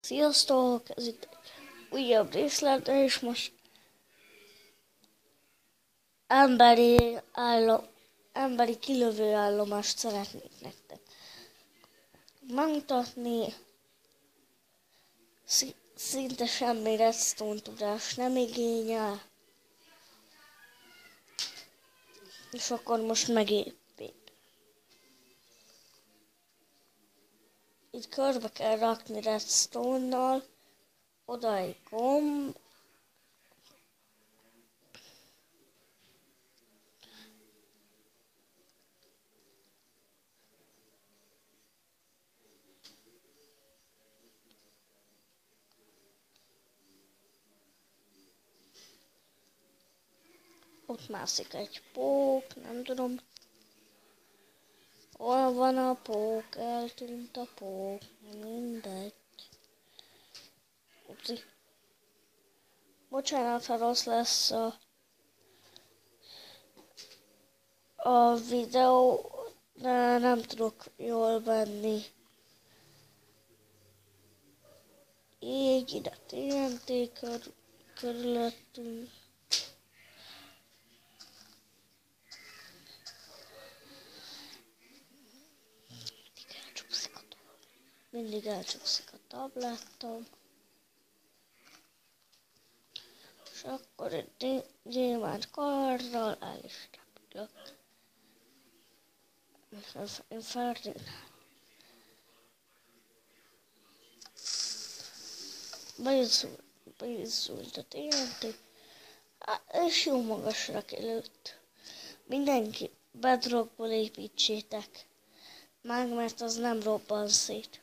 Sziasztok! Ez itt egy újabb részlet, és most emberi kilövő állomást szeretnék nektek megmutatni. Szinte semmi redstone tudás nem igényel, és akkor most megépít. Itt körbe kell rakni redstone-nal, oda egy gomb, ott mászik egy pók, nem tudom, hol van a pók, eltűnt a pók, mindegy. Upsi. Bocsánat, ha rossz lesz a videó, de nem tudok jól venni. Így ide TNT körülöttünk. Mindig elcsúszik a tablettom. És akkor egy gyémánt karddal el is repülök. Én felrínálom. Beizzult a TNT. És jó magasra kilőtt. Mindenki bedrockból építsétek meg, mert az nem robban szét.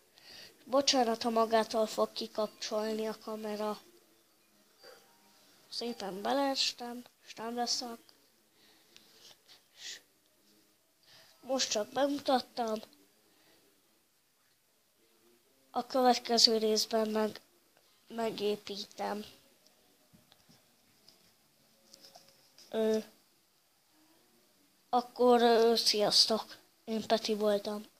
Bocsánat, ha magától fog kikapcsolni a kamera. Szépen beleestem, és nem leszak. Most csak bemutattam. A következő részben megépítem. Akkor sziasztok! Én Peti voltam.